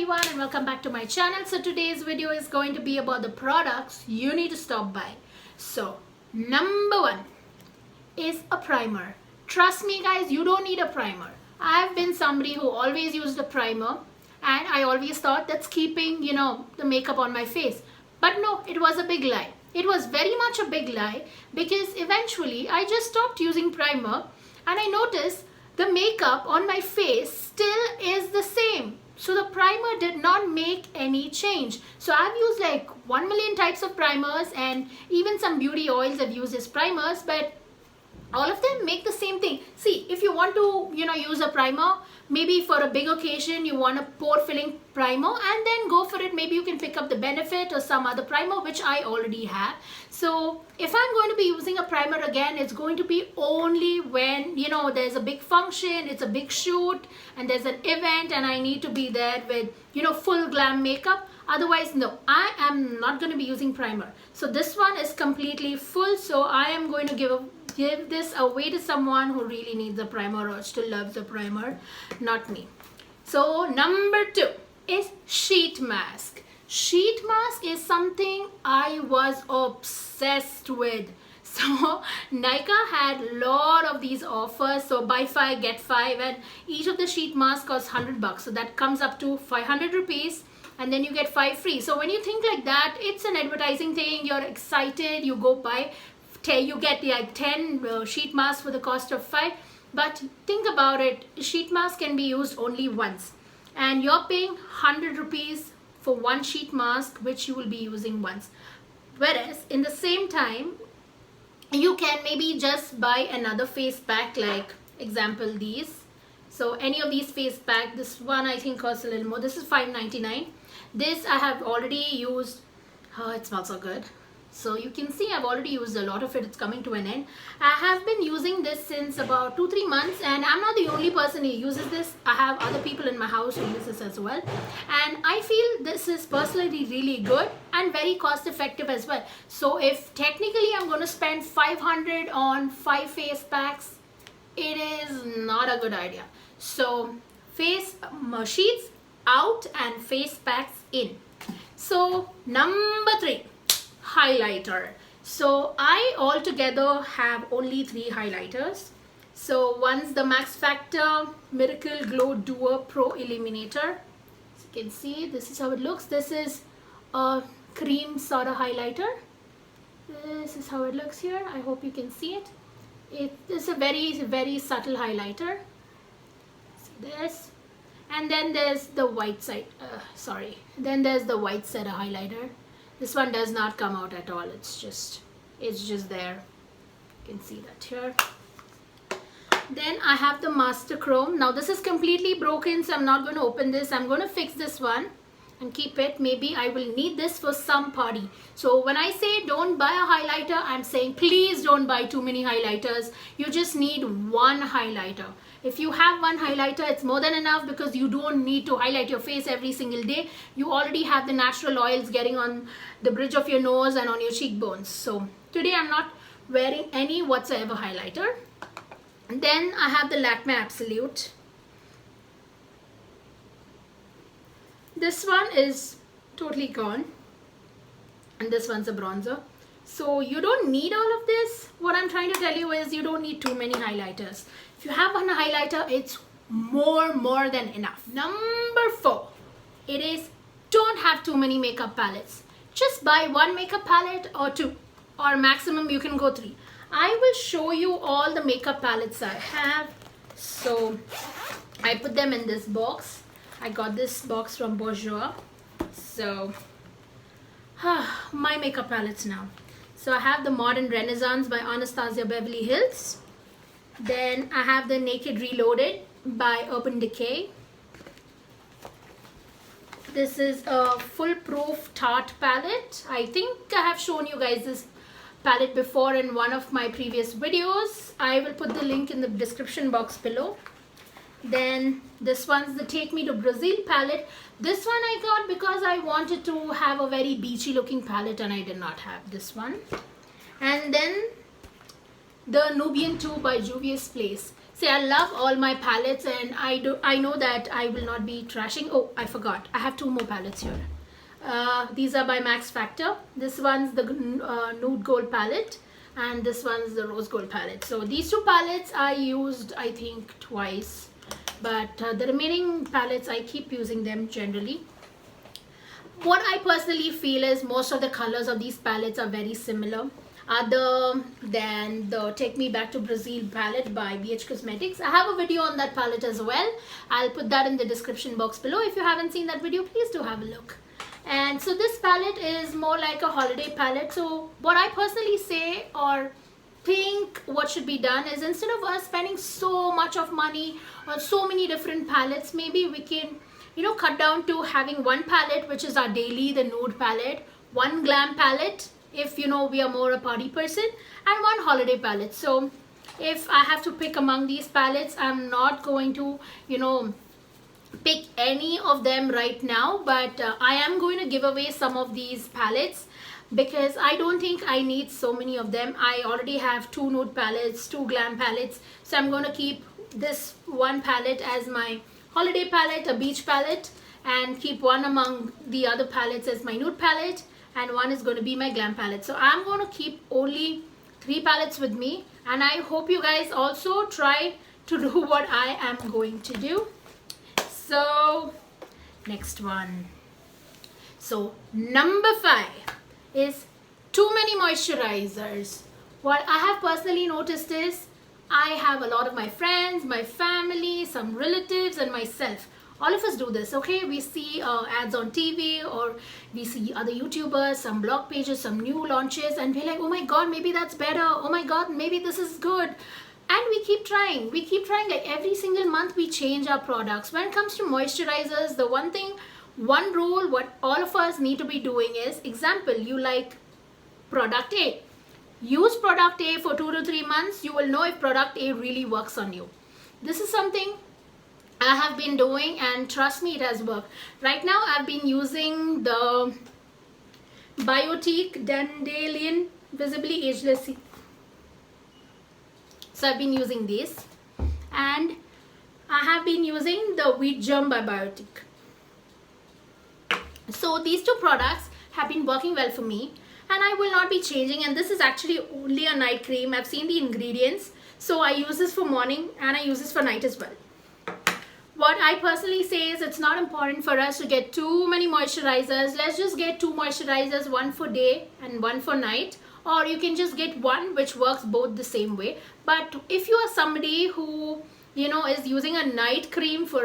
everyone and welcome back to my channel. So today's video is going to be about the products you need to stop by. So number one is a primer. Trust me guys, you don't need a primer. I've been somebody who always used a primer and I always thought that's keeping, the makeup on my face. But no, it was a big lie. It was very much a big lie because eventually I just stopped using primer and I noticed the makeup on my face still is the same. So the primer did not make any change. So I've used like 1 million types of primers and even some beauty oils I've used as primers, but all of them make the same thing. See, if you want to, use a primer, maybe for a big occasion, you want a pore filling primer and then go for it. Maybe you can pick up the Benefit or some other primer, which I already have. So if I'm going to be using a primer again, it's going to be only when, there's a big function, it's a big shoot and there's an event and I need to be there with, full glam makeup. Otherwise, no, I am not going to be using primer. So this one is completely full. So I am going to give this away to someone who really needs a primer or still loves a primer, not me. So number two is sheet mask. Sheet mask is something I was obsessed with. So Nykaa had a lot of these offers, so buy 5 get 5, and each of the sheet masks costs 100 bucks. So that comes up to 500 rupees and then you get 5 free. So when you think like that, it's an advertising thing, you're excited, you go buy, you get like 10 sheet masks for the cost of 5. But think about it, sheet mask can be used only once and you're paying 100 rupees for one sheet mask which you will be using once. Whereas in the same time, you can maybe just buy another face pack, like example these. So any of these face pack, this one I think costs a little more. This is $5.99. This I have already used. Oh, it smells so good. So you can see I've already used a lot of it. It's coming to an end. I have been using this since about 2-3 months and I'm not the only person who uses this. I have other people in my house who use this as well. And I feel this is personally really good and very cost effective as well. So if technically I'm going to spend 500 on 5 face packs, it is not a good idea. So face sheets out and face packs in. So number 3. Highlighter. So I altogether have only 3 highlighters. So one's the MaxFactor Miracle Glow Duo Pro Illuminator. As you can see, this is how it looks. This is a cream sort of highlighter. This is how it looks here. I hope you can see it. It is a very, very subtle highlighter. See this. And then there's the white side. Then there's the white set of highlighter. This one does not come out at all. It's just there. You can see that here. Then I have the Master Chrome. Now this is completely broken, so I'm not going to open this. I'm going to fix this one and keep it. Maybe I will need this for some party. So when I say don't buy a highlighter, I'm saying please don't buy too many highlighters. You just need one highlighter. If you have one highlighter, it's more than enough because you don't need to highlight your face every single day. You already have the natural oils getting on the bridge of your nose and on your cheekbones. So today I'm not wearing any whatsoever highlighter. And then I have the Lakme Absolute. This one is totally gone. And this one's a bronzer. So you don't need all of this. What I'm trying to tell you is you don't need too many highlighters. If you have one highlighter, it's more than enough. Number 4, it is don't have too many makeup palettes. Just buy 1 makeup palette or 2, or maximum you can go 3. I will show you all the makeup palettes I have. So I put them in this box. I got this box from Bourjois. So my makeup palettes now. So I have the Modern Renaissance by Anastasia Beverly Hills. Then I have the Naked Reloaded by Urban Decay. This is a foolproof Tarte palette. I think I have shown you guys this palette before in one of my previous videos. I will put the link in the description box below. Then this one's the Take Me to Brazil palette. This one I got because I wanted to have a very beachy looking palette and I did not have this one. And then the Nubian 2 by Juvia's Place. See, I love all my palettes, and I know that I will not be trashing. Oh, I forgot. I have 2 more palettes here. These are by MaxFactor. This one's the nude gold palette, and this one's the rose gold palette. So these 2 palettes I used, I think, twice, but the remaining palettes I keep using them generally. What I personally feel is most of the colors of these palettes are very similar, other than the Take Me Back to Brazil palette by BH Cosmetics. I have a video on that palette as well. I'll put that in the description box below. If you haven't seen that video, please do have a look. And so this palette is more like a holiday palette. So what I personally say or think what should be done is, instead of us spending so much of money on so many different palettes, maybe we can, you know, cut down to having one palette, which is our daily, the nude palette, one glam palette if, you know, we are more a party person, and one holiday palette. So if I have to pick among these palettes, I'm not going to, you know, pick any of them right now, but I am going to give away some of these palettes because I don't think I need so many of them. I already have 2 nude palettes, 2 glam palettes, so I'm going to keep this one palette as my holiday palette, a beach palette, and keep one among the other palettes as my nude palette, and one is going to be my glam palette. So I'm going to keep only 3 palettes with me, and I hope you guys also try to do what I am going to do. So next one. So number 5 is too many moisturizers. What I have personally noticed is, I have a lot of my friends, my family, some relatives, and myself. All of us do this, okay? We see ads on TV, or we see other YouTubers, some blog pages, some new launches, and we're like, oh my god, maybe that's better. Oh my god, maybe this is good. And we keep trying. We keep trying. Like every single month we change our products. When it comes to moisturizers, the one rule what all of us need to be doing is, example, you like product A. Use product A for 2 to 3 months. You will know if product A really works on you. This is something I have been doing, and trust me, it has worked. Right now I've been using the Biotique Dandelion Visibly Ageless. So I've been using this, and I have been using the Wheat Germ by Biotique. So these 2 products have been working well for me, and I will not be changing. And this is actually only a night cream. I've seen the ingredients, so I use this for morning and I use this for night as well. What I personally say is, it's not important for us to get too many moisturizers. Let's just get 2 moisturizers, one for day and one for night. Or you can just get one which works both the same way. But if you are somebody who, you know, is using a night cream for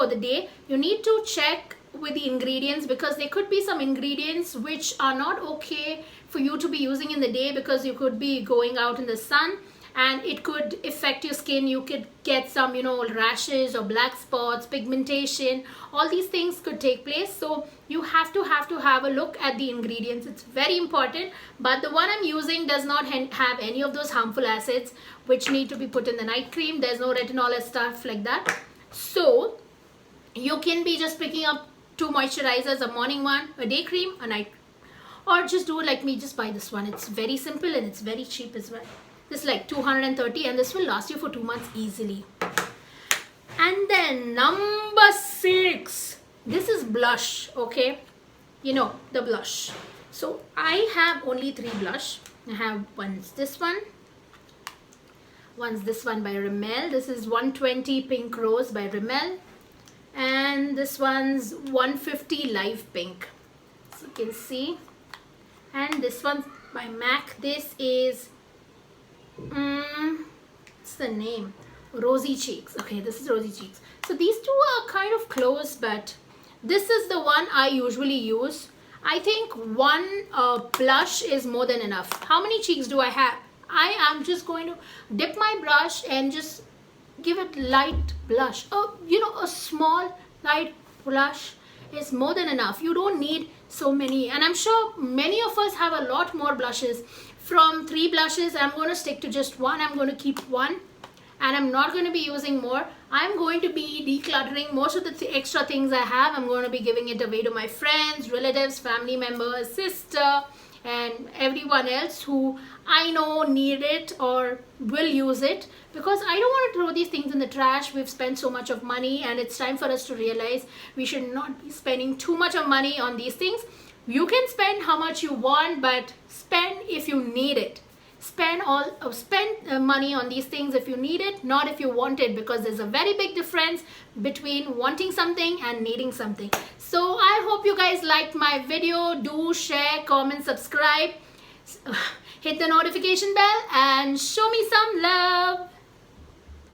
the day, you need to check with the ingredients, because there could be some ingredients which are not okay for you to be using in the day, because you could be going out in the sun and it could affect your skin. You could get some, you know, rashes or black spots, pigmentation. All these things could take place. So you have to have a look at the ingredients. It's very important. But the one I'm using does not have any of those harmful acids which need to be put in the night cream. There's no retinol and stuff like that. So you can be just picking up 2 moisturizers, a morning one, a day cream, a night, or just do it like me, just buy this one. It's very simple and it's very cheap as well. This is like 230, and this will last you for 2 months easily. And then number 6, this is blush, okay? You know, the blush. So I have only 3 blush. I have one's this one by Rimmel. This is 120 Pink Rose by Rimmel, and this one's 150 Live Pink, so you can see. And this one's by MAC. This is what's the name? Rosy Cheeks. Okay, this is Rosy Cheeks. So these 2 are kind of close, but this is the one I usually use. I think one blush is more than enough. How many cheeks do I have? I am just going to dip my brush and just give it light blush. You know, a small light blush is more than enough. You don't need so many, and I'm sure many of us have a lot more blushes. From 3 blushes, I'm going to stick to just one. I'm going to keep one, and I'm not going to be using more. I'm going to be decluttering most of the extra things I have. I'm going to be giving it away to my friends, relatives, family members, sister, and everyone else who I know need it or will use it, because I don't want to throw these things in the trash. We've spent so much of money, and it's time for us to realize we should not be spending too much of money on these things. You can spend how much you want, but spend if you need it. Spend money on these things if you need it, not if you want it, because there's a very big difference between wanting something and needing something. So I hope you guys liked my video. Do share, comment, subscribe, hit the notification bell, and show me some love.